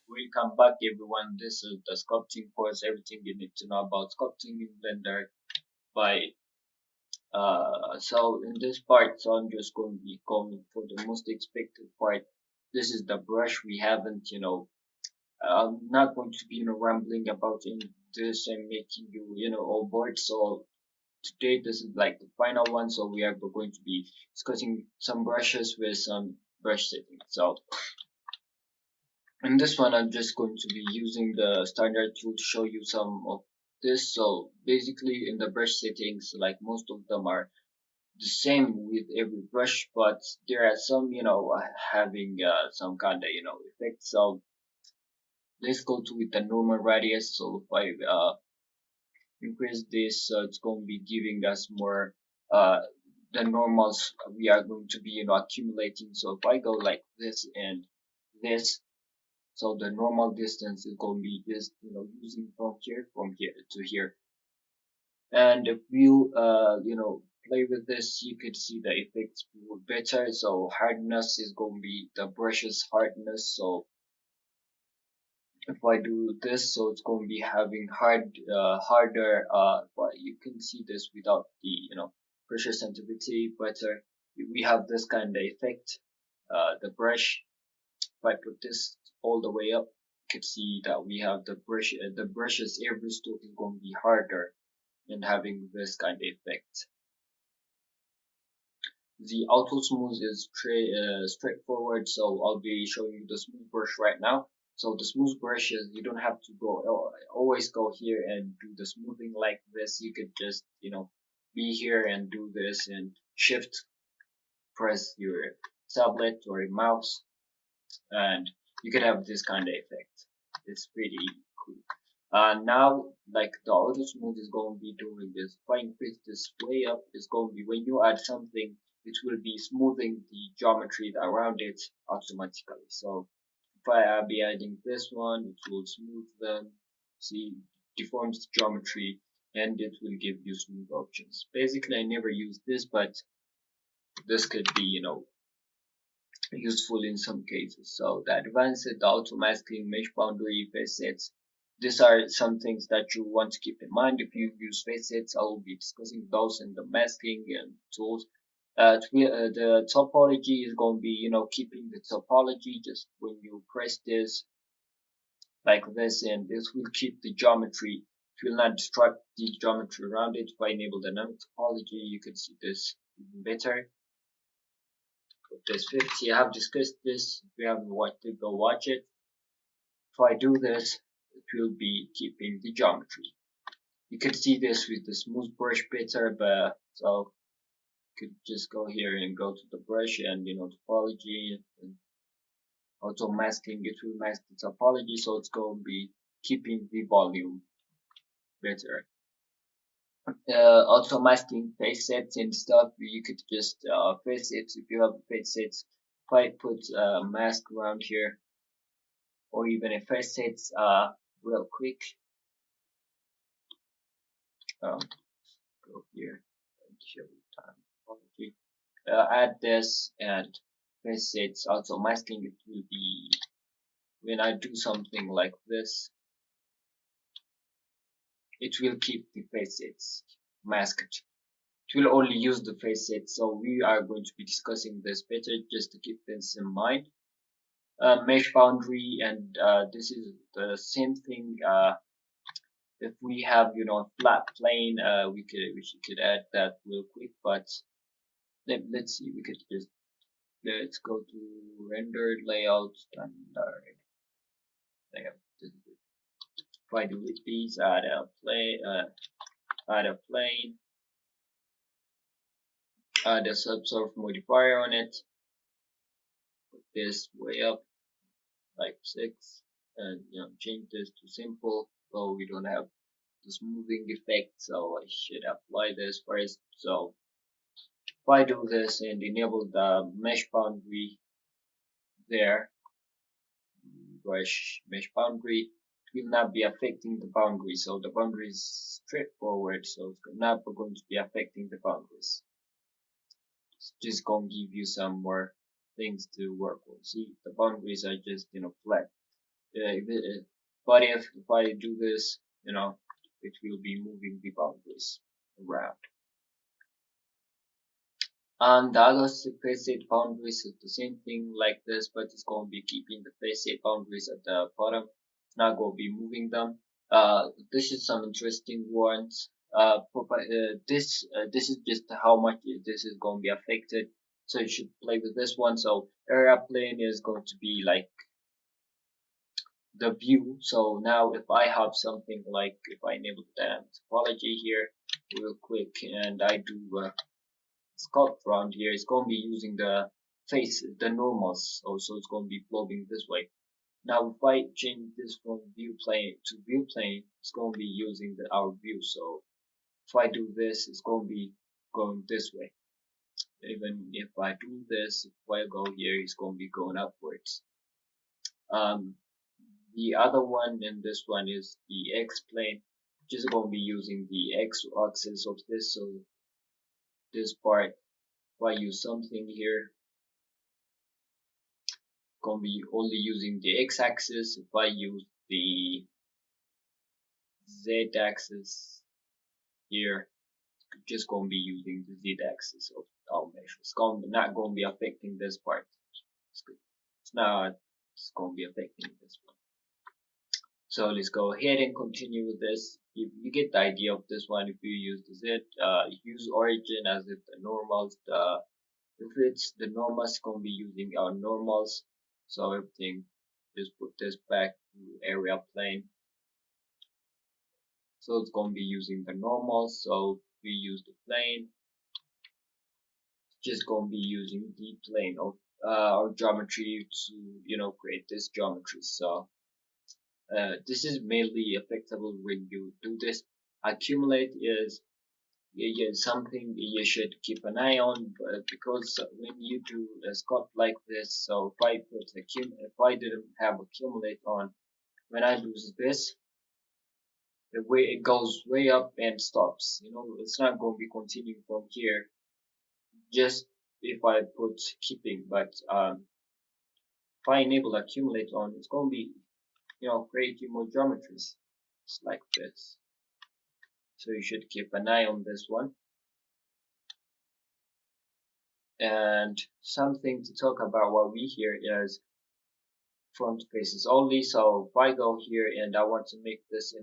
Welcome back everyone. This is the sculpting course, everything you need to know about sculpting in Blender by so in this part, so I'm just going to be going for the most expected part. This is the brush. We haven't, I'm not going to be, rambling about in this and making you, all bored. So today this is like the final one. So we are going to be discussing some brushes with some brush settings. So in this one, I'm just going to be using the standard tool to show you some of this. So basically in the brush settings, like most of them are the same with every brush, but there are some, having some kind of, effect. So let's go to with the normal radius. So if I increase this, it's going to be giving us more, the normals we are going to be, accumulating. So if I go like this and this, so the normal distance is going to be just, using from here to here. And if you, play with this, you could see the effects better. So hardness is going to be the brush's hardness. So if I do this, so it's going to be having harder, but you can see this without the, pressure sensitivity better. We have this kind of effect. The brush, if I put this all the way up, you can see that we have the brushes, every stroke is going to be harder and having this kind of effect. The auto smooth is straightforward, so I'll be showing you the smooth brush right now. So the smooth brushes, you don't have to always go here and do the smoothing like this. You could just, be here and do this and shift, press your tablet or your mouse, and you could have this kind of effect. It's pretty cool. Now, like the auto smooth is going to be doing this. If I increase this way up, it's going to be when you add something, it will be smoothing the geometry around it automatically. So if I be adding this one, it will smooth them. See, deforms the geometry, and it will give you smooth options. Basically, I never use this, but this could be, useful in some cases. So the advanced, the auto masking, mesh boundary, facets. These are some things that you want to keep in mind. If you use facets, I will be discussing those in the masking and tools. The topology is going to be, keeping the topology just when you press this like this, and this will keep the geometry. It will not disrupt the geometry around it. If I enable dynamic topology, you can see this even better. This 50, I have discussed this. If you haven't watched it, go watch it. If I do this, it will be keeping the geometry. You could see this with the smooth brush better, but so you could just go here and go to the brush and, topology and auto masking. It will mask the topology, so it's going to be keeping the volume better. Also masking face sets and stuff, you could just face it if you have face sets. If I put a mask around here, or even a face sets real quick, go here and show time topology. Add this and face sets. Also masking, it will be when I do something like this, it will keep the face sets masked. It will only use the face set. So we are going to be discussing this better just to keep this in mind. Mesh boundary, and this is the same thing. If we have, flat plane, we could add that real quick, but let's see, we could just, let's go to rendered layout standard layout. If I delete these, add a plane, add a subsurf modifier on it, put this way up like 6, and change this to simple so we don't have the smoothing effect. So I should apply this first. So if I do this and enable the mesh boundary there, brush mesh boundary, it will not be affecting the boundary. So the boundary is straightforward, so it's not going to be affecting the boundaries. It's just going to give you some more things to work with. See, the boundaries are just, flat. but if I do this, it will be moving the boundaries around. And the other facet boundaries is the same thing like this, but it's going to be keeping the facet boundaries at the bottom. It's not going to be moving them. This is some interesting ones. This is just how much this is going to be affected. So you should play with this one. So area plane is going to be like the view. So now if I have something like, if I enable the dynamic topology here real quick and I do sculpt around here, it's going to be using the face, the normals. So it's going to be flowing this way. Now if I change this from view plane to view plane, it's going to be using our view. So if I do this, it's going to be going this way. Even if I do this, if I go here, it's going to be going upwards. The other one and this one is the X plane, which is going to be using the X axis of this. So this part, if I use something here, going to be only using the X axis. If I use the Z axis here, just going to be using the Z axis of our measure. It's not going to be affecting this part. It's good. It's going to be affecting this one. So let's go ahead and continue with this. You get the idea of this one. If you use the Z, use origin as if the normals. If it's the normals, it's going to be using our normals. So everything, just put this back to area plane. So it's going to be using the normals. So we use the plane. Just going to be using the plane of our geometry to create this geometry. So this is mainly applicable when you do this. Accumulate is something you should keep an eye on, because when you do a sculpt like this, so if I didn't have accumulate on, when I do this, the way it goes way up and stops. It's not going to be continuing from here. Just if I put keeping, but if I enable accumulate on, it's going to be creating more geometries. It's like this. So you should keep an eye on this one. And something to talk about what we here is front faces only. So if I go here and I want to make this,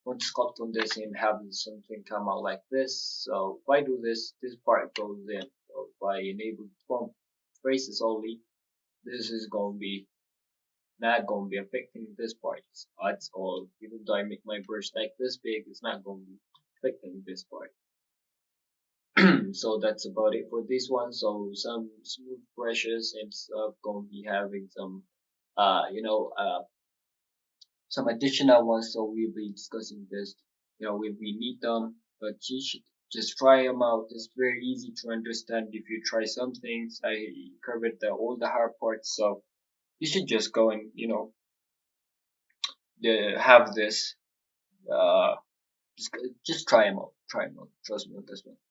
want to sculpt on this and have something come out like this. So if I do this, this part goes in. So if I enable front faces only, this is going to be not going to be affecting this part at all. Even though I make my brush like this big, it's not going to be affecting this part. So that's about it for this one. So some smooth brushes and stuff, going to be having some some additional ones. So we'll be discussing this when we need them, but you should just try them out. It's very easy to understand if you try some things. I covered all the hard parts, so you should just go and have this uh just try them out. Trust me on this one.